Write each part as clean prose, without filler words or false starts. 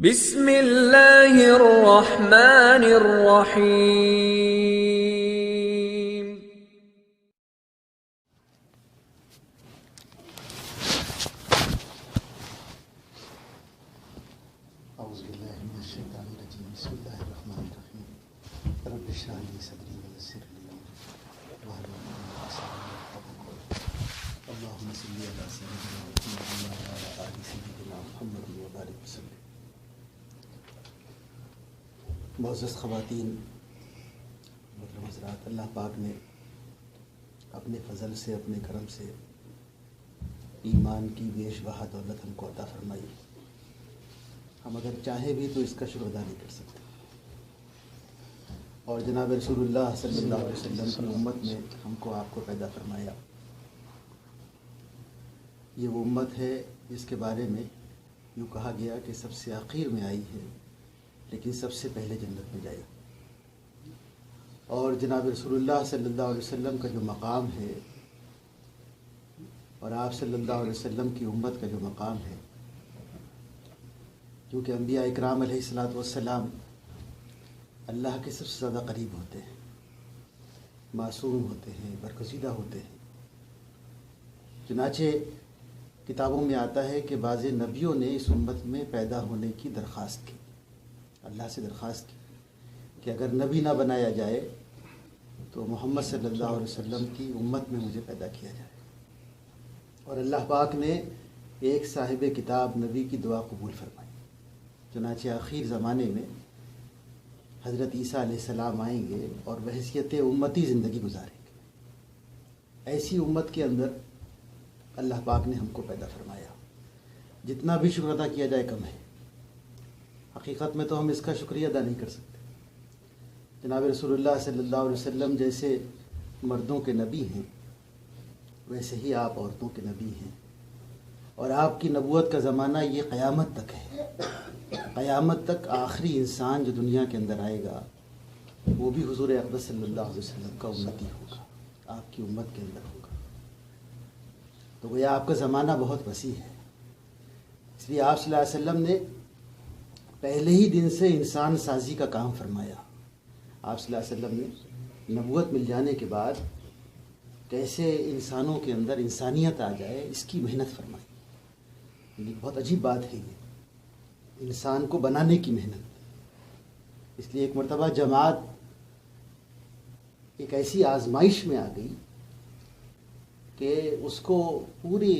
بسم اللہ الرحمن الرحیم۔ اعوذ باللہ من الشیطان الرجیم، بسم اللہ الرحمن الرحیم۔ رب اشرح لی صدری ویسر لی امری واحلل عقدۃ من لسانی یفقهوا قولی۔ اللہم صل علی سیدنا محمد وعلی آل سیدنا محمد وبارک وسلم۔ معزز خواتین، محترم حضرات، اللہ پاک نے اپنے فضل سے، اپنے کرم سے ایمان کی بیش بہا دولت ہم کو عطا فرمائی۔ ہم اگر چاہیں بھی تو اس کا شکر ادا نہیں کر سکتے، اور جناب رسول اللہ صلی اللہ علیہ وسلم کی امت میں ہم کو آپ کو پیدا فرمایا۔ یہ وہ امت ہے جس کے بارے میں یوں کہا گیا کہ سب سے آخر میں آئی ہے لیکن سب سے پہلے جنت میں جائے۔ اور جناب رسول اللہ صلی اللہ علیہ وسلم کا جو مقام ہے، اور آپ صلی اللہ علیہ وسلم کی امت کا جو مقام ہے، کیونکہ انبیاء اکرام علیہ الصلاۃ والسلام اللہ کے سب سے زیادہ قریب ہوتے ہیں، معصوم ہوتے ہیں، برگزیدہ ہوتے ہیں۔ چنانچہ کتابوں میں آتا ہے کہ بعض نبیوں نے اس امت میں پیدا ہونے کی درخواست کی، اللہ سے درخواست کی کہ اگر نبی نہ بنایا جائے تو محمد صلی اللہ علیہ وسلم کی امت میں مجھے پیدا کیا جائے۔ اور اللہ پاک نے ایک صاحب کتاب نبی کی دعا قبول فرمائی۔ چنانچہ آخر زمانے میں حضرت عیسیٰ علیہ السلام آئیں گے اور بحیثیت امتی زندگی گزاریں گے۔ ایسی امت کے اندر اللہ پاک نے ہم کو پیدا فرمایا۔ جتنا بھی شکر ادا کیا جائے کم ہے۔ حقیقت میں تو ہم اس کا شکریہ ادا نہیں کر سکتے۔ جناب رسول اللہ صلی اللہ علیہ وسلم جیسے مردوں کے نبی ہیں، ویسے ہی آپ عورتوں کے نبی ہیں، اور آپ کی نبوت کا زمانہ یہ قیامت تک ہے۔ قیامت تک آخری انسان جو دنیا کے اندر آئے گا وہ بھی حضور اقدس صلی اللہ علیہ وسلم کا امتی ہوگا، آپ کی امت کے اندر ہوگا۔ تو گویا آپ کا زمانہ بہت وسیع ہے، اس لیے آپ صلی اللہ علیہ وسلم نے پہلے ہی دن سے انسان سازی کا کام فرمایا۔ آپ صلی اللہ علیہ وسلم نے نبوت مل جانے کے بعد کیسے انسانوں کے اندر انسانیت آ جائے اس کی محنت فرمائی۔ یہ بہت عجیب بات ہے، یہ انسان کو بنانے کی محنت۔ اس لیے ایک مرتبہ جماعت ایک ایسی آزمائش میں آ گئی کہ اس کو پوری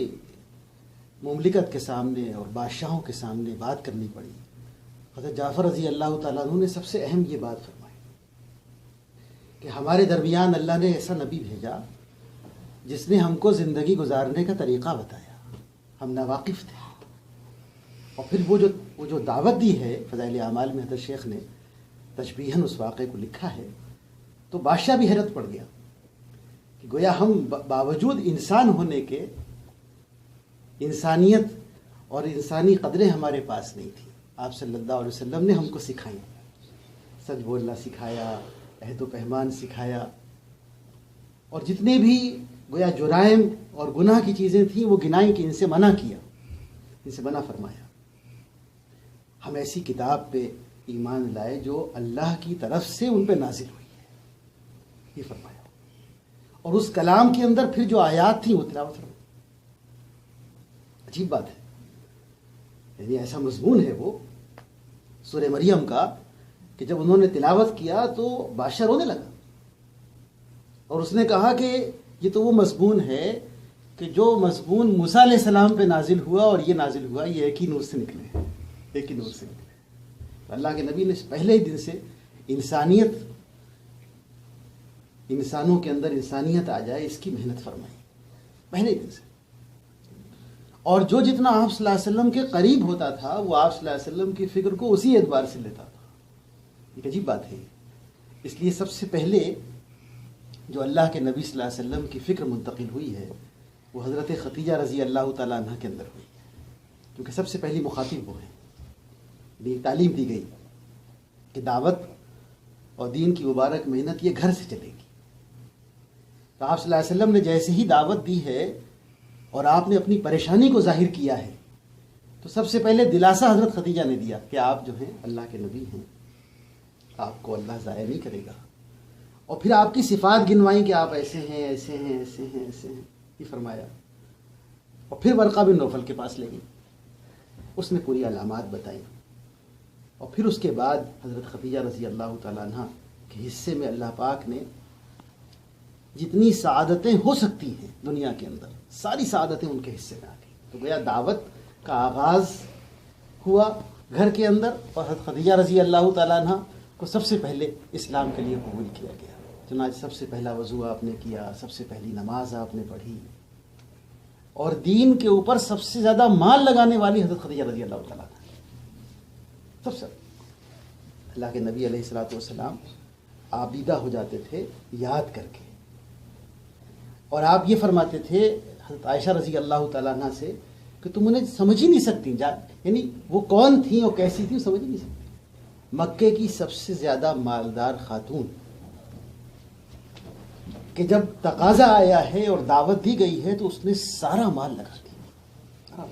مملکت کے سامنے اور بادشاہوں کے سامنے بات کرنی پڑی۔ حضرت جعفر رضی اللہ تعالیٰ عنہ نے سب سے اہم یہ بات فرمائی کہ ہمارے درمیان اللہ نے ایسا نبی بھیجا جس نے ہم کو زندگی گزارنے کا طریقہ بتایا، ہم ناواقف تھے۔ اور پھر وہ جو دعوت دی ہے، فضائل اعمال میں حضرت شیخ نے تشبیہاً اس واقعے کو لکھا ہے، تو بادشاہ بھی حیرت پڑ گیا کہ گویا ہم باوجود انسان ہونے کے انسانیت اور انسانی قدریں ہمارے پاس نہیں تھیں۔ آپ صلی اللہ علیہ وسلم نے ہم کو سکھائی، سچ بولنا سکھایا، عہد و پیمان سکھایا، اور جتنے بھی گویا جرائم اور گناہ کی چیزیں تھیں وہ گنائیں کہ ان سے منع کیا، ان سے منع فرمایا۔ ہم ایسی کتاب پہ ایمان لائے جو اللہ کی طرف سے ان پہ نازل ہوئی ہے، یہ فرمایا۔ اور اس کلام کے اندر پھر جو آیات تھیں وہ تلاوت فرمائی۔ عجیب بات ہے، یعنی ایسا مضمون ہے وہ سورہ مریم کا کہ جب انہوں نے تلاوت کیا تو بادشاہ رونے لگا، اور اس نے کہا کہ یہ تو وہ مضمون ہے کہ جو مضمون موسیٰ علیہ السلام پہ نازل ہوا اور یہ نازل ہوا، یہ ایک ہی نور سے نکلے ہیں، ایک ہی نور سے نکلے۔ اللہ کے نبی نے پہلے ہی دن سے انسانیت، انسانوں کے اندر انسانیت آ جائے اس کی محنت فرمائی، پہلے ہی دن سے۔ اور جو جتنا آپ صلی اللہ علیہ وسلم کے قریب ہوتا تھا وہ آپ صلی اللہ علیہ وسلم کی فکر کو اسی اعتبار سے لیتا تھا۔ ایک عجیب بات ہے، اس لیے سب سے پہلے جو اللہ کے نبی صلی اللہ علیہ وسلم کی فکر منتقل ہوئی ہے وہ حضرت خدیجہ رضی اللہ تعالیٰ عنہ کے اندر ہوئی، کیونکہ سب سے پہلی مخاطب وہ ہیں۔ یہ تعلیم دی گئی کہ دعوت اور دین کی مبارک محنت یہ گھر سے چلے گی۔ تو آپ صلی اللہ علیہ وسلم نے جیسے ہی دعوت دی ہے اور آپ نے اپنی پریشانی کو ظاہر کیا ہے تو سب سے پہلے دلاسا حضرت خدیجہ نے دیا کہ آپ جو ہیں اللہ کے نبی ہیں، آپ کو اللہ ضائع نہیں کرے گا، اور پھر آپ کی صفات گنوائیں کہ آپ ایسے ہیں ایسے ہیں ایسے ہیں ایسے ہیں، یہ فرمایا. اور پھر ورقہ بن نوفل کے پاس لے گئی، اس نے پوری علامات بتائی، اور پھر اس کے بعد حضرت خدیجہ رضی اللہ تعالیٰ عنہ کے حصے میں اللہ پاک نے جتنی سعادتیں ہو سکتی ہیں دنیا کے اندر ساری سعادتیں ان کے حصے میں آ گئی. تو گویا دعوت کا آغاز ہوا گھر کے اندر، اور حضرت خدیجہ رضی اللہ تعالیٰ عنہ کو سب سے پہلے اسلام کے لیے قبول کیا گیا. چنانچہ سب سے پہلا وضو آپ نے کیا، سب سے پہلی نماز آپ نے پڑھی، اور دین کے اوپر سب سے زیادہ مال لگانے والی حضرت خدیجہ رضی اللہ تعالیٰ عنہ. سب سے اللہ کے نبی علیہ الصلوۃ والسلام عابدہ ہو جاتے تھے یاد کر کے، اور آپ یہ فرماتے تھے حضرت عائشہ رضی اللہ تعالیٰ عنہ سے کہ تم انہیں سمجھ ہی نہیں سکتی، یعنی وہ کون تھیں اور کیسی تھیں سمجھ ہی نہیں سکتی. مکے کی سب سے زیادہ مالدار خاتون کہ جب تقاضا آیا ہے اور دعوت دی گئی ہے تو اس نے سارا مال لگا دیا.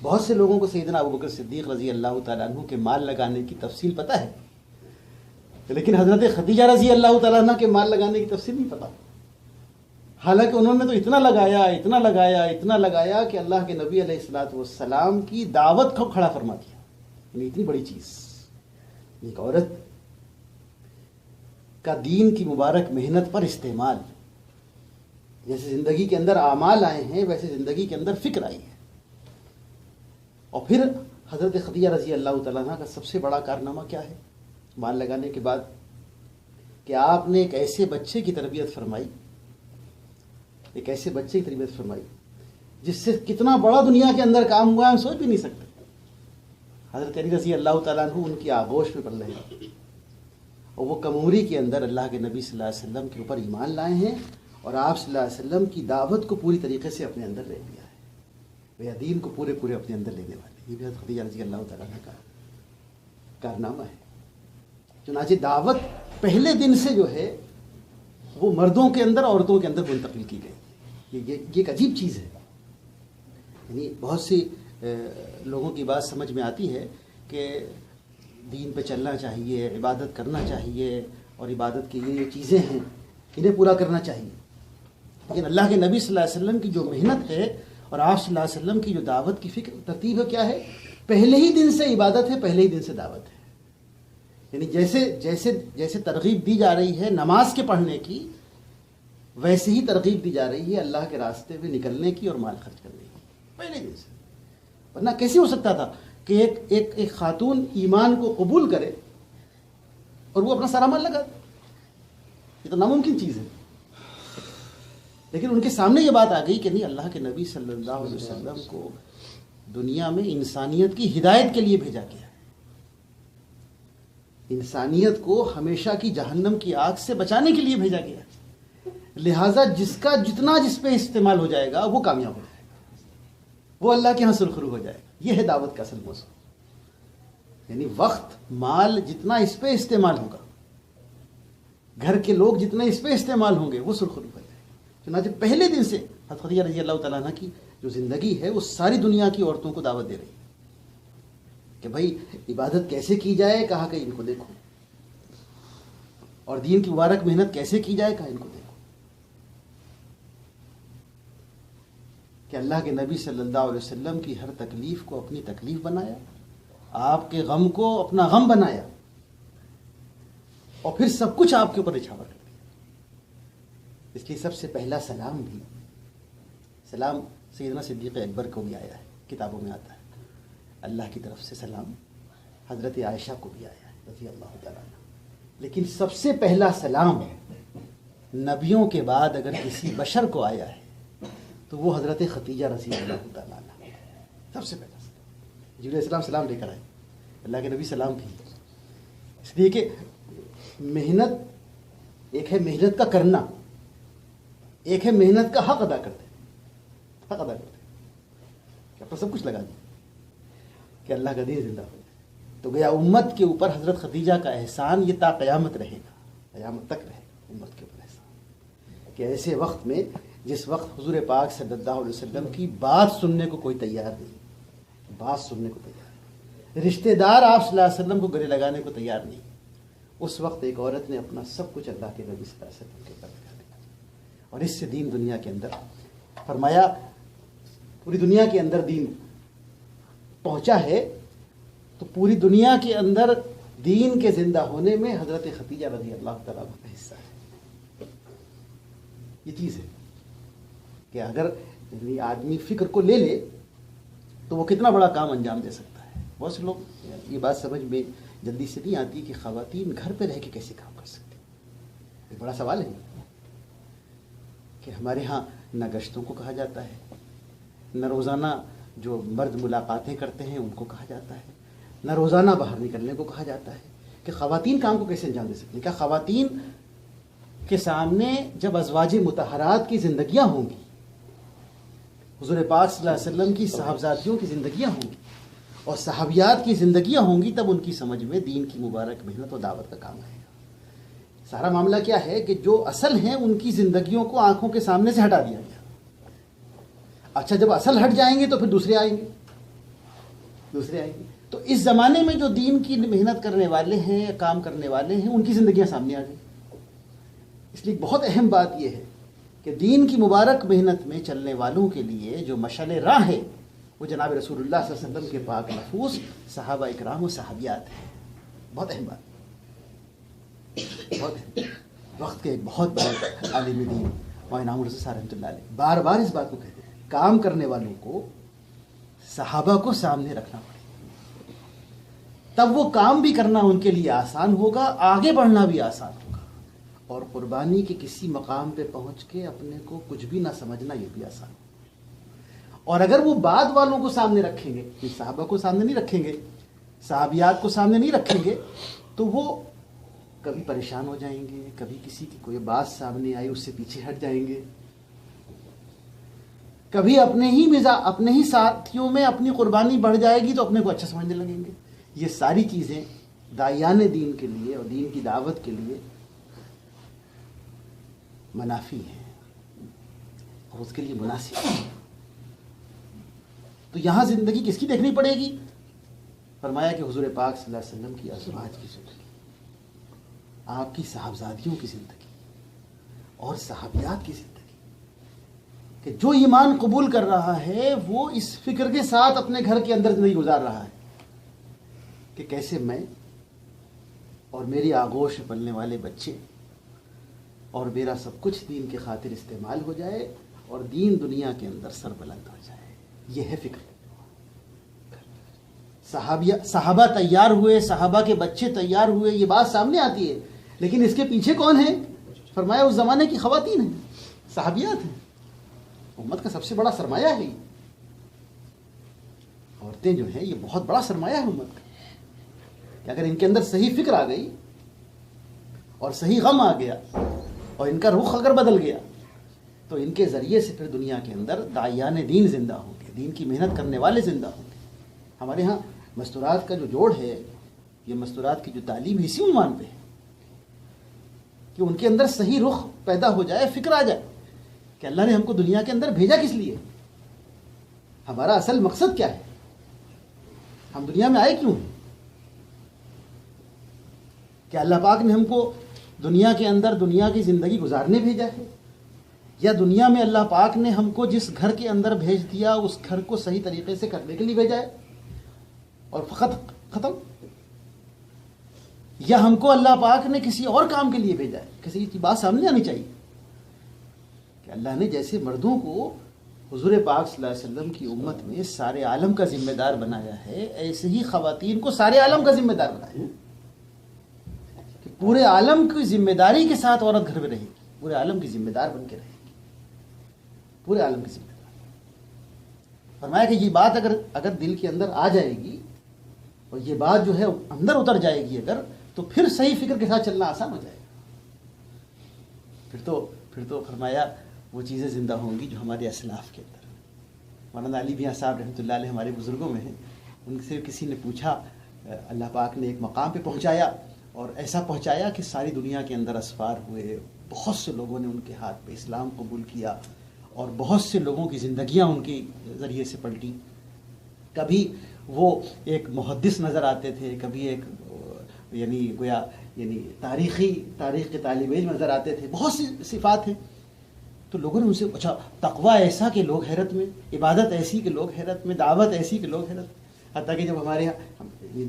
بہت سے لوگوں کو سیدنا ابوبکر صدیق رضی اللہ تعالیٰ عنہ کے مال لگانے کی تفصیل پتہ ہے، لیکن حضرت خدیجہ رضی اللہ تعالیٰ عنہ کے مال لگانے کی تفصیل نہیں پتہ. حالانکہ انہوں نے تو اتنا لگایا اتنا لگایا اتنا لگایا کہ اللہ کے نبی علیہ الصلوۃ والسلام کی دعوت کو کھڑا فرما دیا. یعنی اتنی بڑی چیز، ایک عورت کا دین کی مبارک محنت پر استعمال، جیسے زندگی کے اندر اعمال آئے ہیں ویسے زندگی کے اندر فکر آئی ہے. اور پھر حضرت خدیجہ رضی اللہ تعالیٰ عنہ کا سب سے بڑا کارنامہ کیا ہے مال لگانے کے بعد؟ کہ آپ نے ایک ایسے بچے کی تربیت فرمائی، ایک ایسے بچے کی تربیت فرمائی جس سے کتنا بڑا دنیا کے اندر کام ہوا ہے ہم سوچ بھی نہیں سکتے. حضرت علی رضی اللہ تعالیٰ عنہ ان کی آغوش میں پڑ رہے ہیں، اور وہ کم عمری کے اندر اللہ کے نبی صلی اللہ علیہ وسلم کے اوپر ایمان لائے ہیں، اور آپ صلی اللہ علیہ وسلم کی دعوت کو پوری طریقے سے اپنے اندر لے لیا ہے. وہ دین کو پورے اپنے اندر لینے والے، یہ بھی حضرت خدیجہ رضی اللہ تعالیٰ عنہ کا کارنامہ ہے. چنانچہ دعوت پہلے دن سے جو ہے وہ مردوں کے اندر عورتوں کے اندر منتقل کی گئی. یہ ایک عجیب چیز ہے. یعنی بہت سی لوگوں کی بات سمجھ میں آتی ہے کہ دین پہ چلنا چاہیے، عبادت کرنا چاہیے، اور عبادت کی یہ چیزیں ہیں انہیں پورا کرنا چاہیے. لیکن اللہ کے نبی صلی اللہ علیہ وسلم کی جو محنت ہے اور آپ صلی اللہ علیہ وسلم کی جو دعوت کی فکر ترتیب ہے کیا ہے؟ پہلے ہی دن سے عبادت ہے، پہلے ہی دن سے دعوت ہے. یعنی جیسے ترغیب دی جا رہی ہے نماز کے پڑھنے کی، ویسے ہی ترغیب دی جا رہی ہے اللہ کے راستے میں نکلنے کی اور مال خرچ کرنے کی پہلے دن سے. ورنہ کیسے ہو سکتا تھا کہ ایک خاتون ایمان کو قبول کرے اور وہ اپنا سارا مال لگا دے؟ یہ تو ناممکن چیز ہے. لیکن ان کے سامنے یہ بات آ گئی کہ نہیں، اللہ کے نبی صلی اللہ علیہ وسلم کو دنیا میں انسانیت کی ہدایت کے لیے بھیجا گیا ہے، انسانیت کو ہمیشہ کی جہنم کی آگ سے بچانے کے لیے بھیجا گیا ہے. لہٰذا جس کا جتنا جس پہ استعمال ہو جائے گا وہ کامیاب ہو جائے گا، وہ اللہ کے یہاں سرخرو ہو جائے گا. یہ ہے دعوت کا اصل موضوع. یعنی وقت مال جتنا اس پہ استعمال ہوگا، گھر کے لوگ جتنا اس پہ استعمال ہوں گے، وہ سرخرو ہو جائے گا. چنانچہ پہلے دن سے حضرت خدیجہ رضی اللہ تعالیٰ عنہ کی جو زندگی ہے وہ ساری دنیا کی عورتوں کو دعوت دے رہی ہے کہ بھائی عبادت کیسے کی جائے، کہا کہ ان کو دیکھو، اور دین کی مبارک محنت کیسے کی جائے، کہا ان کو دیکھو. کہ اللہ کے نبی صلی اللہ علیہ وسلم کی ہر تکلیف کو اپنی تکلیف بنایا، آپ کے غم کو اپنا غم بنایا، اور پھر سب کچھ آپ کے اوپر نچھاور کر دیا. اس لیے سب سے پہلا سلام بھی، سلام سیدنا صدیق اکبر کو بھی آیا ہے، کتابوں میں آتا ہے. اللہ کی طرف سے سلام حضرت عائشہ کو بھی آیا ہے رضی اللہ تعالیٰ عنہ. لیکن سب سے پہلا سلام نبیوں کے بعد اگر کسی بشر کو آیا ہے تو وہ حضرت خدیجہ رضی اللہ تعالیٰ عنہ. سب سے پہلا سلام جبریل علیہ السلام سلام لے کر آئے، اللہ کے نبی سلام کیے. اس لیے کہ محنت ایک ہے محنت کا کرنا، ایک ہے محنت کا حق ادا کرتے، حق ادا کرتے کہ اپنا سب کچھ لگا دیں کہ اللہ کا دین زندہ ہو جائے. تو گیا امت کے اوپر حضرت خدیجہ کا احسان یہ تا قیامت رہے گا، قیامت تک رہے گا امت کے اوپر احسان. کہ ایسے وقت میں جس وقت حضور پاک صلی اللہ علیہ وسلم کی بات سننے کو کوئی تیار نہیں، بات سننے کو تیار نہیں، رشتہ دار آپ صلی اللہ علیہ وسلم کو گلے لگانے کو تیار نہیں۔ اس وقت ایک عورت نے اپنا سب کچھ اللہ کے نبی صلی اللہ علیہ وسلم کے پر لگا دیا، اور اس سے دین دنیا کے اندر، فرمایا پوری دنیا کے اندر دین پہنچا ہے، تو پوری دنیا کے اندر دین کے زندہ ہونے میں حضرت خدیجہ رضی اللہ تعالیٰ عنہ کا حصہ ہے۔ یہ چیز ہے کہ اگر آدمی فکر کو لے لے تو وہ کتنا بڑا کام انجام دے سکتا ہے۔ بہت سے لوگ یہ بات سمجھ میں جلدی سے نہیں آتی کہ خواتین گھر پہ رہ کے کیسے کام کر سکتی، ایک بڑا سوال ہے کہ ہمارے ہاں نہ گشتوں کو کہا جاتا ہے، نہ روزانہ جو مرد ملاقاتیں کرتے ہیں ان کو کہا جاتا ہے، نہ روزانہ باہر نکلنے کو کہا جاتا ہے، کہ خواتین کام کو کیسے انجام دے سکتی ہیں۔ کیا خواتین کے سامنے جب ازواج مطہرات کی زندگیاں ہوں گی، حضور پاک صلی اللہ علیہ وسلم کی صحابزادیوں کی زندگیاں ہوں گی اور صحابیات کی زندگیاں ہوں گی، تب ان کی سمجھ میں دین کی مبارک محنت و دعوت کا کام آئے گا۔ سارا معاملہ کیا ہے کہ جو اصل ہیں ان کی زندگیوں کو آنکھوں کے سامنے سے ہٹا دیا گیا۔ اچھا جب اصل ہٹ جائیں گے تو پھر دوسرے آئیں گے۔ تو اس زمانے میں جو دین کی محنت کرنے والے ہیں، کام کرنے والے ہیں، ان کی زندگیاں سامنے آ گئی۔ اس لیے بہت اہم بات یہ ہے کہ دین کی مبارک محنت میں چلنے والوں کے لیے جو مشعل راہ ہے وہ جناب رسول اللہ صلی اللہ علیہ وسلم کے پاک نفوس صحابہ اکرام و صحابیات ہیں۔ بہت اہم بات، بہت اہم۔ وقت کے ایک بہت بڑے عالم دین مولانا انعام الرضا رحمۃ اللہ علیہ بار بار اس بات کو کہتے ہیں، کام کرنے والوں کو صحابہ کو سامنے رکھنا پڑے، تب وہ کام بھی کرنا ان کے لیے آسان ہوگا، آگے بڑھنا بھی آسان ہوگا، اور قربانی کے کسی مقام پہ پہنچ کے اپنے کو کچھ بھی نہ سمجھنا یہ بھی آسان ہوگا۔ اور اگر وہ بعد والوں کو سامنے رکھیں گے، صحابہ کو سامنے نہیں رکھیں گے، صحابیات کو سامنے نہیں رکھیں گے، تو وہ کبھی پریشان ہو جائیں گے، کبھی کسی کی کوئی بات سامنے آئی اس سے پیچھے ہٹ جائیں گے، کبھی اپنے ہی ساتھیوں میں اپنی قربانی بڑھ جائے گی تو اپنے کو اچھا سمجھنے لگیں گے۔ یہ ساری چیزیں داعیان دین کے لیے اور دین کی دعوت کے لیے منافی ہیں اور اس کے لیے مناسب ہے۔ تو یہاں زندگی کس کی دیکھنی پڑے گی؟ فرمایا کہ حضور پاک صلی اللہ علیہ وسلم کی ازواج کی زندگی، آپ کی صحابزادیوں کی زندگی اور صحابیات کی زندگی، کہ جو ایمان قبول کر رہا ہے وہ اس فکر کے ساتھ اپنے گھر کے اندر زندگی گزار رہا ہے کہ کیسے میں اور میری آغوش میں پلنے والے بچے اور میرا سب کچھ دین کے خاطر استعمال ہو جائے اور دین دنیا کے اندر سر بلند ہو جائے۔ یہ ہے فکر۔ صحابہ تیار ہوئے، صحابہ کے بچے تیار ہوئے، یہ بات سامنے آتی ہے، لیکن اس کے پیچھے کون ہے؟ فرمایا اس زمانے کی خواتین ہیں، صحابیات ہیں۔ امت کا سب سے بڑا سرمایہ ہے، عورتیں جو ہیں یہ بہت بڑا سرمایہ ہے امت کا، کہ اگر ان کے اندر صحیح فکر آ گئی اور صحیح غم آ گیا اور ان کا رخ اگر بدل گیا تو ان کے ذریعے سے پھر دنیا کے اندر داعیان دین زندہ ہوں گے، دین کی محنت کرنے والے زندہ ہوں گے۔ ہمارے ہاں مستورات کا جو جوڑ ہے، یہ مستورات کی جو تعلیم اسی عنوان پہ ہے کہ ان کے اندر صحیح رخ پیدا ہو جائے، فکر آ جائے کہ اللہ نے ہم کو دنیا کے اندر بھیجا کس لیے، ہمارا اصل مقصد کیا ہے، ہم دنیا میں آئے کیوں ہیں، کہ اللہ پاک نے ہم کو دنیا کے اندر دنیا کی زندگی گزارنے بھیجا ہے، یا دنیا میں اللہ پاک نے ہم کو جس گھر کے اندر بھیج دیا اس گھر کو صحیح طریقے سے کرنے کے لیے بھیجا ہے اور فقط ختم، یا ہم کو اللہ پاک نے کسی اور کام کے لیے بھیجا ہے۔ کسی کی بات سامنے آنی چاہیے کہ اللہ نے جیسے مردوں کو حضور پاک صلی اللہ علیہ وسلم کی امت میں سارے عالم کا ذمہ دار بنایا ہے، ایسے ہی خواتین کو سارے عالم کا ذمہ دار بنایا ہے، کہ پورے عالم کی ذمہ داری کے ساتھ عورت گھر میں رہے گی، پورے عالم کی ذمہ دار بن کے رہے گی، پورے عالم کی ذمہ دار۔ فرمایا کہ یہ بات اگر دل کے اندر آ جائے گی اور یہ بات جو ہے اندر اتر جائے گی اگر، تو پھر صحیح فکر کے ساتھ چلنا آسان ہو جائے گا۔ پھر تو فرمایا وہ چیزیں زندہ ہوں گی جو ہمارے اسلاف کے اندر۔ مولانا علی میاں صاحب رحمۃ اللہ علیہ ہمارے بزرگوں میں ہیں، ان سے کسی نے پوچھا، اللہ پاک نے ایک مقام پہ پہنچایا اور ایسا پہنچایا کہ ساری دنیا کے اندر اسفار ہوئے، بہت سے لوگوں نے ان کے ہاتھ پہ اسلام قبول کیا اور بہت سے لوگوں کی زندگیاں ان کے ذریعے سے پلٹیں۔ کبھی وہ ایک محدث نظر آتے تھے، کبھی ایک یعنی گویا یعنی تاریخ کے طالب علم نظر آتے تھے، بہت سی صفات ہیں. تو لوگوں نے ان سے اچھا تقویٰ ایسا کہ لوگ حیرت میں، عبادت ایسی کہ لوگ حیرت میں، دعوت ایسی کہ لوگ حیرت میں. حتیٰ کہ جب ہمارے یہاں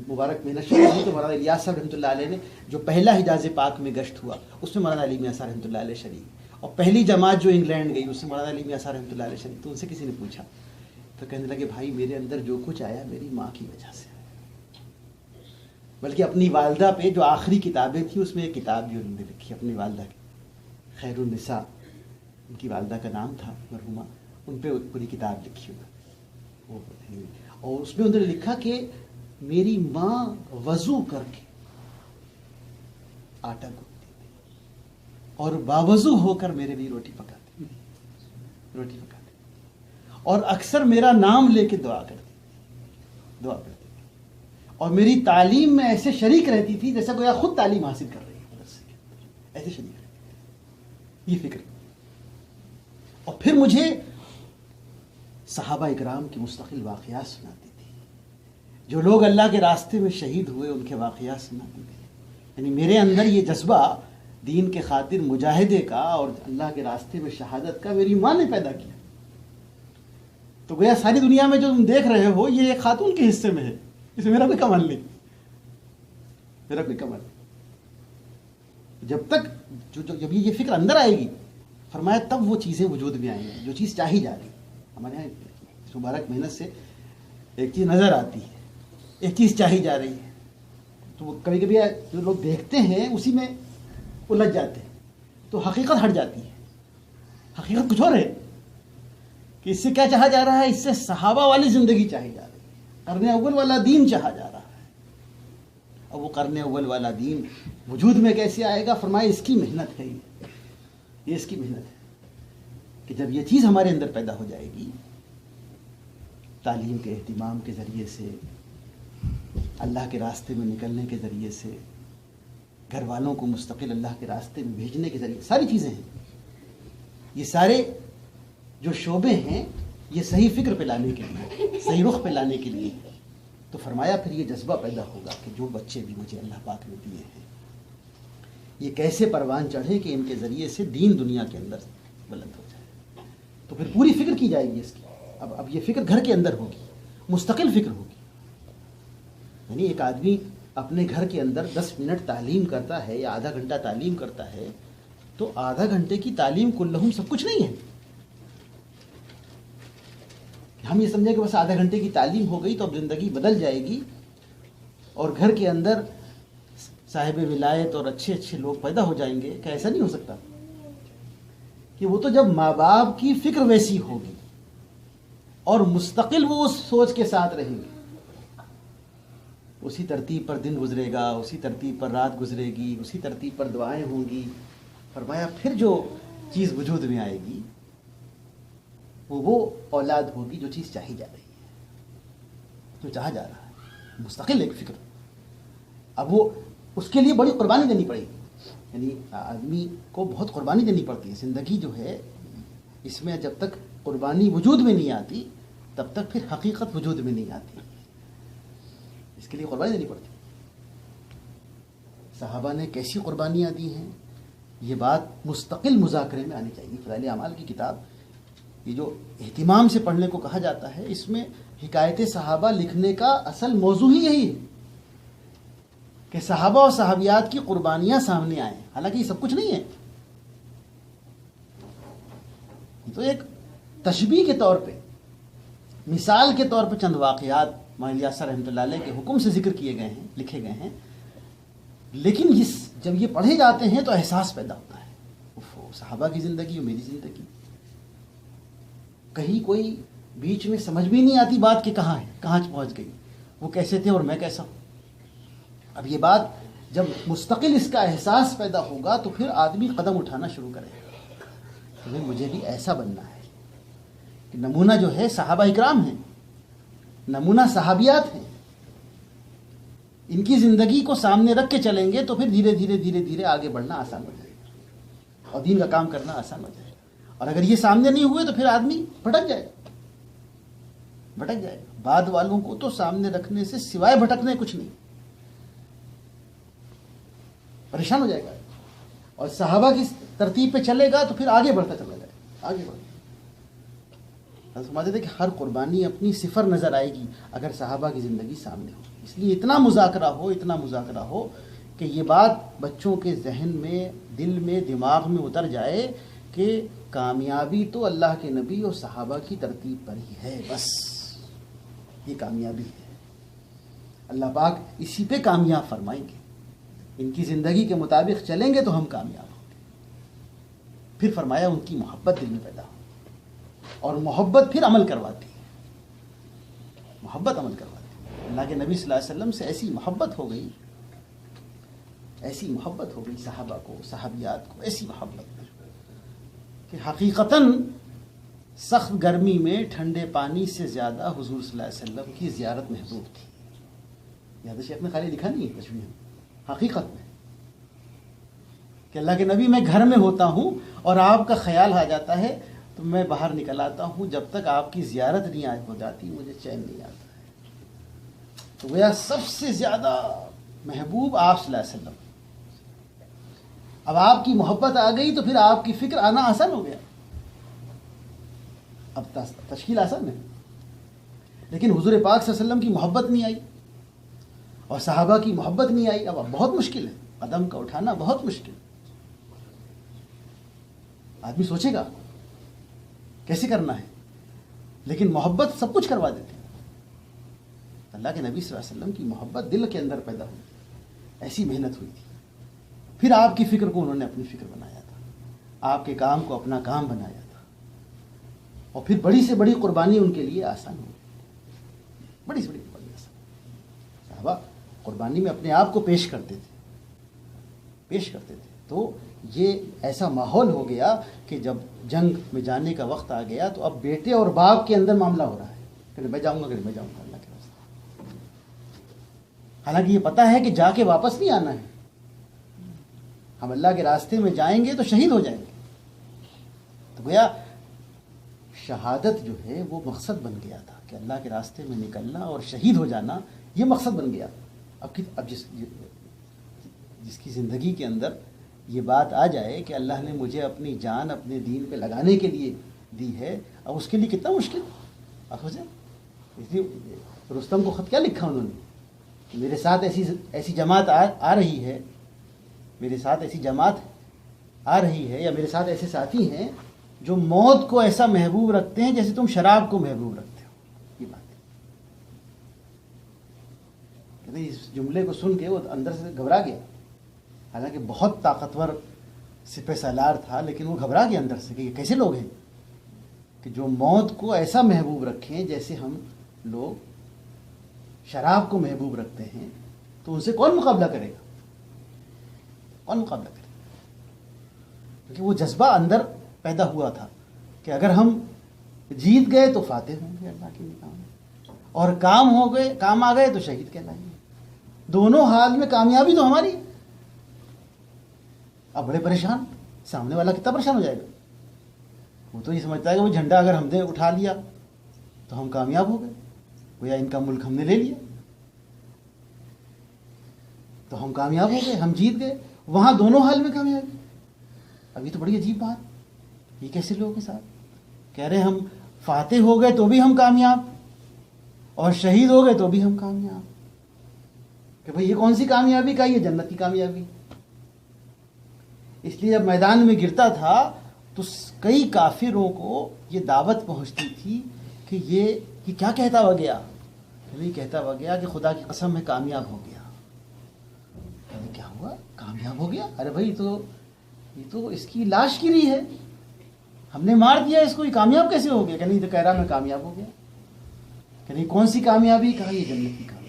مبارک محنت شروع ہوئی تو مولانا الیاس صاحب رحمۃ اللہ علیہ نے جو پہلا حجاز پاک میں گشت ہوا اس میں مولانا علی میاں صاحب رحمۃ اللہ علیہ شریک، اور پہلی جماعت جو انگلینڈ گئی اس میں مولانا علی میاں صاحب رحمۃ اللہ علیہ شریک. تو ان سے کسی نے پوچھا تو کہنے لگے بھائی میرے اندر جو کچھ آیا میری ماں کی وجہ سے، بلکہ اپنی والدہ پہ جو آخری کتابیں تھیں اس میں ایک کتاب بھی انہوں نے لکھی اپنی والدہ کی، خیر النساء ان کی والدہ کا نام تھا مرحومہ، ان پہ پوری کتاب لکھی ہوئی. اور اس میں انہوں نے لکھا کہ میری ماں وضو کر کے آٹا گوندتی تھی اور باوضو ہو کر میرے لیے روٹی پکاتی، اور اکثر میرا نام لے کے دعا کرتی تھی، اور میری تعلیم میں ایسے شریک رہتی تھی جیسا کوئی خود تعلیم حاصل کر رہی ہے مدرسے کے اندر، ایسے شریک رہتی تھی. یہ فکر. اور پھر مجھے صحابہ اکرام کی مستقل واقعات سناتی تھی، جو لوگ اللہ کے راستے میں شہید ہوئے ان کے واقعات سناتی تھی. یعنی میرے اندر یہ جذبہ دین کے خاطر مجاہدے کا اور اللہ کے راستے میں شہادت کا میری ماں نے پیدا کیا. تو گویا ساری دنیا میں جو تم دیکھ رہے ہو یہ ایک خاتون کے حصے میں ہے، اس میں میرا کوئی کمال نہیں، میرا کوئی کمال نہیں. جب تک جب یہ فکر اندر آئے گی فرمایا تب وہ چیزیں وجود میں آئیں گی جو چیز چاہی جا رہی ہے. ہمارے یہاں اس مبارک محنت سے ایک چیز نظر آتی ہے، ایک چیز چاہی جا رہی ہے، تو وہ کبھی کبھی جو لوگ دیکھتے ہیں اسی میں الجھ جاتے ہیں، تو حقیقت ہٹ جاتی ہے. حقیقت کچھ اور ہے کہ اس سے کیا چاہا جا رہا ہے، اس سے صحابہ والی زندگی چاہی جا رہی ہے، قرن اول والا دین چاہا جا رہا ہے. اب وہ قرن اول والا دین وجود میں کیسے آئے گا؟ فرمایا اس کی محنت ہے، یہ اس کی محنت ہے کہ جب یہ چیز ہمارے اندر پیدا ہو جائے گی، تعلیم کے اہتمام کے ذریعے سے، اللہ کے راستے میں نکلنے کے ذریعے سے، گھر والوں کو مستقل اللہ کے راستے میں بھیجنے کے ذریعے، ساری چیزیں ہیں، یہ سارے جو شعبے ہیں یہ صحیح فکر پہ لانے کے لیے، صحیح رخ پہ لانے کے لیے. تو فرمایا پھر یہ جذبہ پیدا ہوگا کہ جو بچے بھی مجھے اللہ پاک نے دیے ہیں یہ کیسے پروان چڑھے کہ ان کے ذریعے سے دین دنیا کے اندر بلند ہو جائے. تو پھر پوری فکر کی جائے گی اس کی. اب یہ فکر گھر کے اندر ہوگی، مستقل فکر ہوگی. یعنی ایک آدمی اپنے گھر کے اندر 10 منٹ تعلیم کرتا ہے یا آدھا گھنٹہ تعلیم کرتا ہے تو آدھا گھنٹے کی تعلیم کلہم سب کچھ نہیں ہے. ہم یہ سمجھیں کہ بس آدھا گھنٹے کی تعلیم ہو گئی تو اب زندگی بدل جائے گی اور گھر کے اندر صاحب ولایت اور اچھے اچھے لوگ پیدا ہو جائیں گے. کیا ایسا نہیں ہو سکتا؟ کہ وہ تو جب ماں باپ کی فکر ویسی ہوگی اور مستقل وہ اس سوچ کے ساتھ رہیں گے، اسی ترتیب پر دن گزرے گا، اسی ترتیب پر رات گزرے گی، اسی ترتیب پر دعائیں ہوں گی. فرمایا پھر جو چیز وجود میں آئے گی وہ اولاد ہوگی جو چیز چاہی جا رہی ہے، جو چاہا جا رہا ہے، مستقل ایک فکر. اب وہ اس کے لیے بڑی قربانی دینی پڑے گی. یعنی آدمی کو بہت قربانی دینی پڑتی ہے. زندگی جو ہے اس میں جب تک قربانی وجود میں نہیں آتی تب تک پھر حقیقت وجود میں نہیں آتی. اس کے لیے قربانی دینی پڑتی. صحابہ نے کیسی قربانیاں دی ہیں یہ بات مستقل مذاکرے میں آنی چاہیے. فضائل اعمال کی کتاب یہ جو اہتمام سے پڑھنے کو کہا جاتا ہے اس میں حکایت صحابہ لکھنے کا اصل موضوع ہی یہی ہے کہ صحابہ اور صحابیات کی قربانیاں سامنے آئیں. حالانکہ یہ سب کچھ نہیں ہے، تو ایک تشبیہ کے طور پہ، مثال کے طور پہ چند واقعات مولانا الیاس رحمۃ اللہ علیہ کے حکم سے ذکر کیے گئے ہیں، لکھے گئے ہیں. لیکن جب یہ پڑھے جاتے ہیں تو احساس پیدا ہوتا ہے صحابہ کی زندگی اور میری زندگی. کہیں کوئی بیچ میں سمجھ بھی نہیں آتی بات کہ کہاں ہے، کہاں پہنچ گئی، وہ کیسے تھے اور میں کیسا ہوں. اب یہ بات جب مستقل اس کا احساس پیدا ہوگا تو پھر آدمی قدم اٹھانا شروع کرے گا کہ مجھے بھی ایسا بننا ہے. کہ نمونہ جو ہے صحابہ اکرام ہیں، نمونہ صحابیات ہیں. ان کی زندگی کو سامنے رکھ کے چلیں گے تو پھر دھیرے دھیرے دھیرے دھیرے آگے بڑھنا آسان ہو جائے گا اور دین کا کام کرنا آسان ہو جائے گا. اور اگر یہ سامنے نہیں ہوئے تو پھر آدمی بھٹک جائے گا. بعد والوں کو تو سامنے رکھنے سے سوائے بھٹکنے کچھ نہیں، پریشان ہو جائے گا، اور صحابہ کی ترتیب پہ چلے گا تو پھر آگے بڑھتا چلا جائے گا، آگے بڑھتا۔ سمجھتے تھے کہ ہر قربانی اپنی صفر نظر آئے گی اگر صحابہ کی زندگی سامنے ہو، اس لیے اتنا مذاکرہ ہو کہ یہ بات بچوں کے ذہن میں، دل میں، دماغ میں اتر جائے کہ کامیابی تو اللہ کے نبی اور صحابہ کی ترتیب پر ہی ہے، بس یہ کامیابی ہے، اللہ پاک اسی پہ کامیاب فرمائیں گے، ان کی زندگی کے مطابق چلیں گے تو ہم کامیاب ہوں گے۔ پھر فرمایا ان کی محبت دل میں پیدا ہو، اور محبت پھر عمل کرواتی ہے، محبت عمل کرواتی ہے۔ اللہ کے نبی صلی اللہ علیہ وسلم سے ایسی محبت ہو گئی صحابہ کو، صحابیات کو، ایسی محبت کہ حقیقتاً سخت گرمی میں ٹھنڈے پانی سے زیادہ حضور صلی اللہ علیہ وسلم کی زیارت محبوب تھی۔ یاد شیخ نے خالی لکھا نہیں ہے تشبیہ میں، حقیقت میں کہ اللہ کے نبی میں گھر میں ہوتا ہوں اور آپ کا خیال آ جاتا ہے تو میں باہر نکل آتا ہوں، جب تک آپ کی زیارت نہیں ہو جاتی مجھے چین نہیں آتا ہے۔ تو گویا سب سے زیادہ محبوب آپ صلی اللہ علیہ وسلم۔ اب آپ کی محبت آ گئی تو پھر آپ کی فکر آنا آسان ہو گیا، اب تشکیل آسان ہے۔ لیکن حضور پاک صلی اللہ علیہ وسلم کی محبت نہیں آئی اور صحابہ کی محبت نہیں آئی، اب بہت مشکل ہے، قدم کا اٹھانا بہت مشکل۔ آدمی سوچے گا کیسے کرنا ہے، لیکن محبت سب کچھ کروا دیتے ہیں۔ اللہ کے نبی صلی اللہ علیہ وسلم کی محبت دل کے اندر پیدا ہوئی، ایسی محنت ہوئی تھی۔ پھر آپ کی فکر کو انہوں نے اپنی فکر بنایا تھا، آپ کے کام کو اپنا کام بنایا تھا، اور پھر بڑی سے بڑی قربانی ان کے لیے آسان ہو گئی، بڑی سے بڑی قربانی آسان۔ صحابہ قربانی میں اپنے آپ کو پیش کرتے تھے، تو یہ ایسا ماحول ہو گیا کہ جب جنگ میں جانے کا وقت آ گیا تو اب بیٹے اور باپ کے اندر معاملہ ہو رہا ہے کہ میں جاؤں گا اللہ کے راستے۔ حالانکہ یہ پتہ ہے کہ جا کے واپس نہیں آنا ہے، ہم اللہ کے راستے میں جائیں گے تو شہید ہو جائیں گے۔ تو گویا شہادت جو ہے وہ مقصد بن گیا تھا کہ اللہ کے راستے میں نکلنا اور شہید ہو جانا، یہ مقصد بن گیا۔ اب جس کی زندگی کے اندر یہ بات آ جائے کہ اللہ نے مجھے اپنی جان اپنے دین پہ لگانے کے لیے دی ہے، اب اس کے لیے کتنا مشکل آپ سوچیں۔ اس لیے رستم کو خط کیا لکھا انہوں نے کہ میرے ساتھ ایسی جماعت آ رہی ہے، میرے ساتھ ایسی جماعت آ رہی ہے یا میرے ساتھ ایسے ساتھی ہیں جو موت کو ایسا محبوب رکھتے ہیں جیسے تم شراب کو محبوب رکھتے ہو۔ یہ بات ہے، اس جملے کو سن کے وہ اندر سے گھبرا گیا، حالانکہ بہت طاقتور سپہ سالار تھا، لیکن وہ گھبرا گیا اندر سے کہ یہ کیسے لوگ ہیں کہ جو موت کو ایسا محبوب رکھیں جیسے ہم لوگ شراب کو محبوب رکھتے ہیں، تو ان سے کون مقابلہ کرے گا، کون مقابلہ کرے گا؟ کیونکہ وہ جذبہ اندر پیدا ہوا تھا کہ اگر ہم جیت گئے تو فاتح ہوں گے اللہ کے نظام میں، اور کام آ گئے تو شہید کہلائیں گے، دونوں حال میں کامیابی تو ہماری ہے۔ اب بڑے پریشان، سامنے والا کتنا پریشان ہو جائے گا، وہ تو یہ سمجھتا ہے کہ وہ جھنڈا اگر ہم نے اٹھا لیا تو ہم کامیاب ہو گئے، گویا ان کا ملک ہم نے لے لیا تو ہم کامیاب ہو گئے، ہم جیت گئے، وہاں دونوں حال میں کامیابی۔ اب یہ تو بڑی عجیب بات، یہ کیسے لوگ کے ساتھ کہہ رہے ہم فاتح ہو گئے تو بھی ہم کامیاب اور شہید ہو گئے تو بھی ہم کامیاب، کہ بھئی یہ کون سی کامیابی کا، یہ جنت کی کامیابی۔ اس لیے جب میدان میں گرتا تھا تو کئی کافروں کو یہ دعوت پہنچتی تھی کہ یہ کیا کہتا ہوا گیا، نہیں کہتا ہوا گیا کہ خدا کی قسم میں کامیاب ہو گیا۔ کیا ہوا، کامیاب ہو گیا؟ ارے بھائی یہ تو اس کی لاش گری ہے، ہم نے مار دیا اس کو، یہ کامیاب کیسے ہو گیا؟ کہ نہیں، تو کہہ رہا میں کامیاب ہو گیا۔ کہ نہیں، کون سی کامیابی؟ کہا یہ جنت کی کامیابی،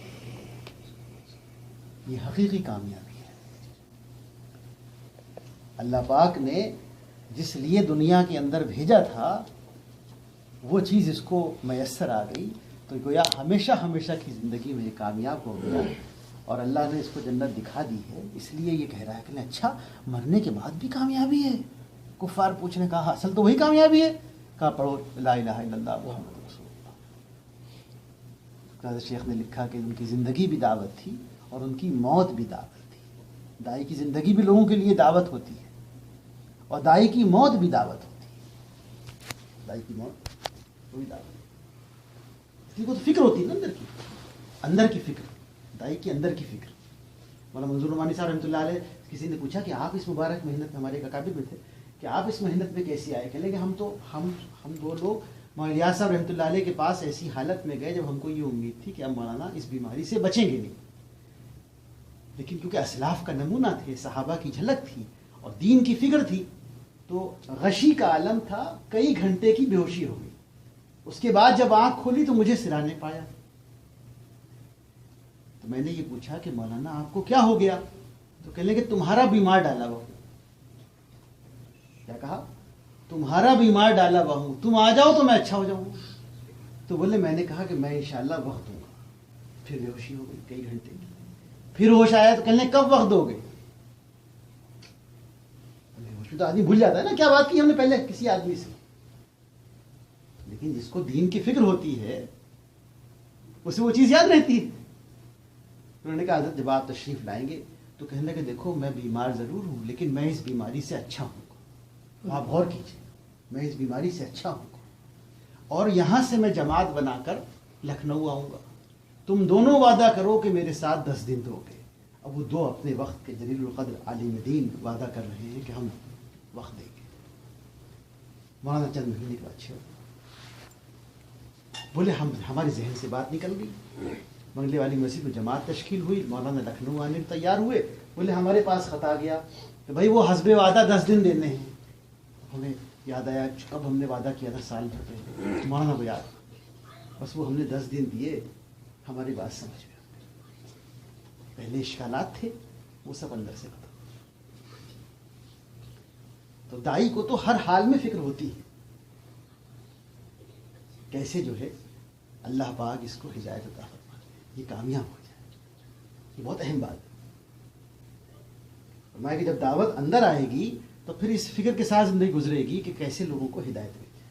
یہ حقیقی کامیابی ہے۔ اللہ پاک نے جس لیے دنیا کے اندر بھیجا تھا وہ چیز اس کو میسر آ گئی، تو گویا ہمیشہ ہمیشہ کی زندگی میں یہ کامیاب ہو گیا، اور اللہ نے اس کو جنت دکھا دی ہے۔ اس لیے یہ کہہ رہا ہے کہ اچھا مرنے کے بعد بھی کامیابی ہے؟ کفار پوچھنے کہا اصل تو وہی کامیابی ہے، کہا پڑھو لا الہ الا اللہ محمد رسول اللہ۔ حضرت شیخ نے لکھا کہ ان کی زندگی بھی دعوت تھی اور ان کی موت بھی دعوت تھی. دائی کی زندگی بھی لوگوں کے لیے دعوت ہوتی ہے اور دائی کی موت بھی دعوت ہوتی ہے. دائی کی موت وہ بھی دعوت ہے. اس کی کو تو فکر ہوتی ہے نا اندر کی فکر, دائی کی اندر کی فکر. مولانا منظور رحمانی صاحب رحمۃ اللہ علیہ, کسی نے پوچھا کہ آپ اس مبارک محنت میں, ہمارے ایک اکابر میں تھے, کہ آپ اس محنت میں کیسے آئے؟ کہنے کہ ہم دو لوگ مولانا الیاس صاحب رحمۃ اللہ علیہ کے پاس ایسی حالت میں گئے جب ہم کو یہ امید تھی کہ اب مولانا اس بیماری سے بچیں گے نہیں, لیکن کیونکہ اسلاف کا نمونہ تھے, صحابہ کی جھلک تھی اور دین کی فکر تھی, تو غشی کا عالم تھا, کئی گھنٹے کی بے ہوشی ہو گئی. اس کے بعد جب آنکھ کھولی تو مجھے سرانے پایا. تو میں نے یہ پوچھا کہ مولانا آپ کو کیا ہو گیا؟ تو کہنے کہ تمہارا بیمار ڈالا ہوا. کیا کہا؟ تمہارا بیمار ڈالا ہوا ہوں, تم آ جاؤ تو میں اچھا ہو جاؤں. تو بولے میں نے کہا کہ میں انشاءاللہ وقت دوں گا. پھر بے ہوشی ہو گئی کئی گھنٹے کی. پھر ہوش آیا تو کہنے کب وقت دو گے؟ ہوش تو آدمی بھول جاتا ہے نا کیا بات کی ہم نے پہلے کسی آدمی سے, لیکن جس کو دین کی فکر ہوتی ہے اسے وہ چیز یاد رہتی ہے. انہوں نے کہا حضرت جب آپ تشریف لائیں گے تو کہنے لگے دیکھو میں بیمار ضرور ہوں لیکن میں اس بیماری سے اچھا ہوں گا. آپ غور کیجیے, میں اس بیماری سے اچھا ہوں گا اور یہاں سے میں جماعت بنا کر لکھنؤ آؤں گا. تم دونوں وعدہ کرو کہ میرے ساتھ 10 دن دو گے. اب وہ دو اپنے وقت کے جلیل القدر عالم دین وعدہ کر رہے ہیں کہ ہم وقت دیں گے. مولانا چند مہینے کے بعد اچھے بولے ہمارے ذہن سے بات نکل گئی. بنگلے والی مسجد میں جماعت تشکیل ہوئی, مولانا لکھنؤ آنے تیار ہوئے. بولے ہمارے پاس خط آ گیا کہ بھائی وہ حسب وعدہ 10 دن دینے ہیں. ہمیں یاد آیا اب ہم نے وعدہ کیا تھا سال بھر پہلے, مولانا کو یاد, بس وہ ہم نے 10 دن دیے. ہماری بات سمجھ میں آ گئی. پہلے اشکالات تھے وہ سب اندر سے ختم. تو دائی کو تو ہر حال میں فکر ہوتی ہے کیسے جو ہے اللہ پاک اس کو ہدایت عطا فرما دے, یہ کامیاب ہو جائے. یہ بہت اہم بات ہے. فرمایا کہ جب دعوت اندر آئے گی تو پھر اس فکر کے ساتھ زندگی گزرے گی کہ کیسے لوگوں کو ہدایت ملے.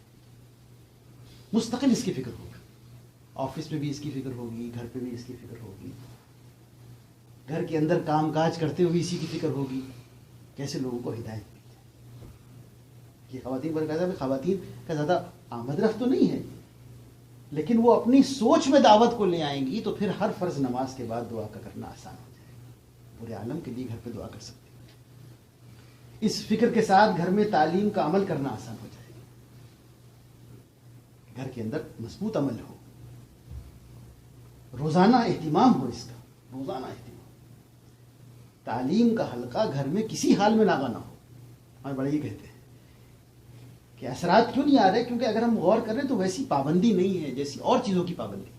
مستقل اس کی فکر ہوگی, آفس میں بھی اس کی فکر ہوگی, گھر پہ بھی اس کی فکر ہوگی, گھر کے اندر کام کاج کرتے ہوئے اسی کی فکر ہوگی کیسے لوگوں کو ہدایت ملے. یہ خواتین پر کہا ہے خواتین کا زیادہ آمد رفت تو نہیں ہے, لیکن وہ اپنی سوچ میں دعوت کو لے آئیں گی تو پھر ہر فرض نماز کے بعد دعا کا کرنا آسان ہو جائے گا. پورے عالم کے لیے گھر پہ دعا کر سکتے ہیں. اس فکر کے ساتھ گھر میں تعلیم کا عمل کرنا آسان ہو جائے گا. گھر کے اندر مضبوط عمل ہو, روزانہ اہتمام ہو اس کا, روزانہ اہتمام. تعلیم کا حلقہ گھر میں کسی حال میں لاغا نہ ہو. ہمارے بڑے یہ کہتے ہیں کہ اثرات کیوں نہیں آ رہے, کیونکہ اگر ہم غور کریں تو ویسی پابندی نہیں ہے جیسی اور چیزوں کی پابندی,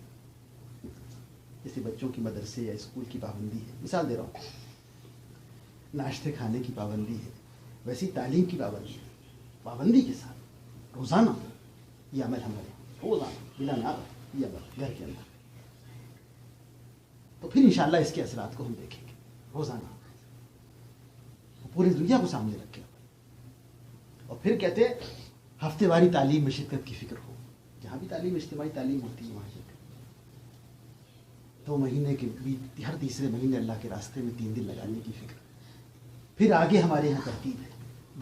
جیسے بچوں کی مدرسے یا اسکول کی پابندی ہے. مثال دے رہا ہوں, ناشتے کھانے کی پابندی ہے, ویسی تعلیم کی پابندی ہے. پابندی کے ساتھ روزانہ یہ عمل ہمارے روزانہ بلا ناغہ یہ عمل گھر کے اندر, تو پھر انشاءاللہ اس کے اثرات کو ہم دیکھیں گے. روزانہ پوری دنیا کو سامنے رکھے. اور پھر کہتے ہفتے واری تعلیم میں شرکت کی فکر ہو. جہاں بھی تعلیم اجتماعی تعلیم ہوتی ہے وہاں شرکت. 2 مہینے کے ہر تیسرے مہینے اللہ کے راستے میں 3 دن لگانے کی فکر. پھر آگے ہمارے یہاں ترتیب ہے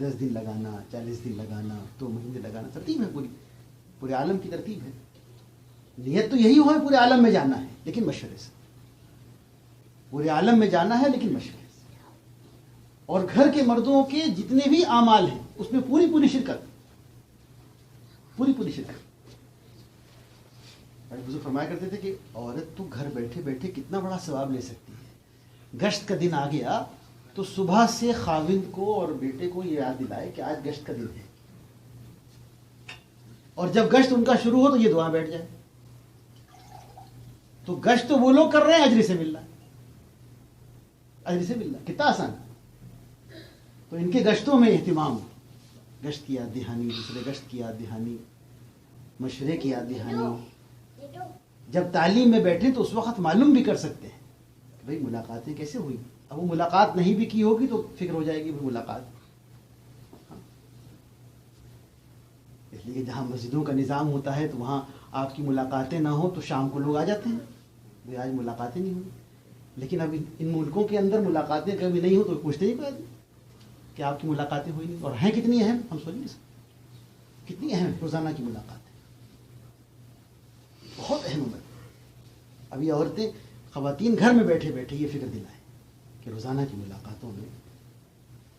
10 دن لگانا, 40 دن لگانا, 2 مہینے لگانا. ترتیب ہے پورے عالم کی ترتیب ہے. نیت تو یہی ہو پورے عالم میں جانا ہے لیکن مشورے سے. پورے عالم میں جانا ہے لیکن مشورے سے. اور گھر کے مردوں کے جتنے بھی اعمال ہیں اس میں پوری شرکت, پوری شرکت. بزرگ فرمایا کرتے تھے کہ عورت تو گھر بیٹھے بیٹھے کتنا بڑا ثواب لے سکتی ہے. گشت کا دن آ گیا تو صبح سے خاوند کو اور بیٹے کو یہ یاد دلائے کہ آج گشت کا دن ہے, اور جب گشت ان کا شروع ہو تو یہ دعا بیٹھ جائے. تو گشت تو وہ لوگ کر رہے ہیں, اجر سے مل رہا ہے, اجر سے مل رہا ہے. کتنا آسان. تو ان کے گشتوں میں اہتمام, گشت کی یاد دہانی, دوسرے گشت کی یاد دہانی, مشورے کی یاد دہانی. جب تعلیم میں بیٹھے تو اس وقت معلوم بھی کر سکتے ہیں کہ بھئی ملاقاتیں کیسے ہوئی. اب وہ ملاقات نہیں بھی کی ہوگی تو فکر ہو جائے گی وہ ملاقات. اس لیے جہاں مسجدوں کا نظام ہوتا ہے تو وہاں آپ کی ملاقاتیں نہ ہو تو شام کو لوگ آ جاتے ہیں. وہ آج ملاقاتیں نہیں ہوئی. لیکن اب ان ملکوں کے اندر ملاقاتیں کبھی نہیں ہو تو پوچھتے ہی کوئی کہ آپ کی ملاقاتیں ہوئی نہیں, اور ہیں کتنی اہم, ہم سوچ نہیں سکتے کتنی اہم روزانہ کی ملاقاتیں, بہت اہم عمل. ابھی عورتیں خواتین گھر میں بیٹھے بیٹھے یہ فکر دلائیں کہ روزانہ کی ملاقاتوں میں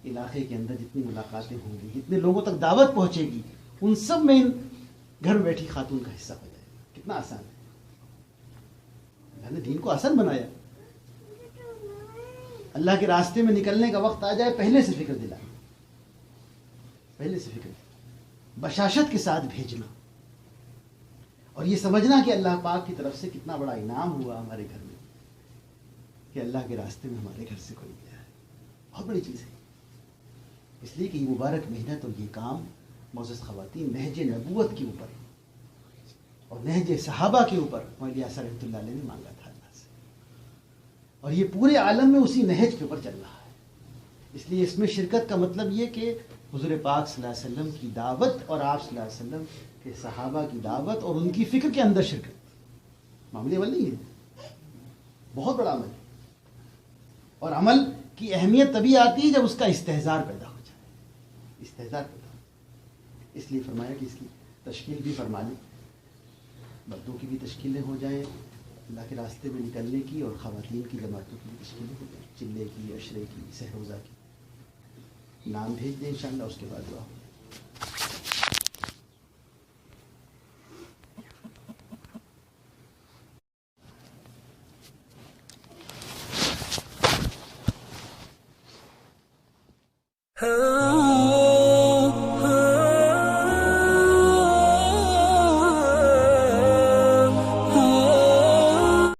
علاقے کے اندر جتنی ملاقاتیں ہوں گی, جتنے لوگوں تک دعوت پہنچے گی, ان سب میں گھر میں بیٹھی خاتون کا حصہ ہو جائے گا. کتنا آسان ہے, اللہ نے دین کو آسان بنایا. اللہ کے راستے میں نکلنے کا وقت آ جائے پہلے سے فکر دلائیں, پہلے سے فکر بشاشت کے ساتھ بھیجنا, اور یہ سمجھنا کہ اللہ پاک کی طرف سے کتنا بڑا انعام ہوا ہمارے گھر میں کہ اللہ کے راستے میں ہمارے گھر سے کوئی گیا ہے. بہت بڑی چیز ہے, اس لیے کہ یہ مبارک محنت اور یہ کام معزز خواتین نہج نبوت کے اوپر اور نہج صحابہ کے اوپر مولانا یاسر رحمۃ اللہ علیہ نے مانگا تھا اللہ سے, اور یہ پورے عالم میں اسی نہج کے اوپر چل رہا ہے. اس لیے اس میں شرکت کا مطلب یہ کہ حضور پاک صلی اللہ علیہ وسلم کی دعوت اور آپ صلی اللہ علیہ وسلم کے صحابہ کی دعوت اور ان کی فکر کے اندر شرکت معمولی عمل نہیں ہے, بہت بڑا عمل ہے. اور عمل کی اہمیت تبھی آتی ہے جب اس کا استحضار پیدا ہو جائے, استحضار پیدا ہو. اس لیے فرمایا کہ اس کی تشکیل بھی فرما لیں, مردوں کی بھی تشکیلیں ہو جائیں اللہ کے راستے میں نکلنے کی, اور خواتین کی جماعتوں کی بھی تشکیلیں ہو جائیں, چلے کی, عشرے کی, سہروزہ کی. نام بھیج دیں انشاءاللہ, اس کے بعد دعا ہو. ہاں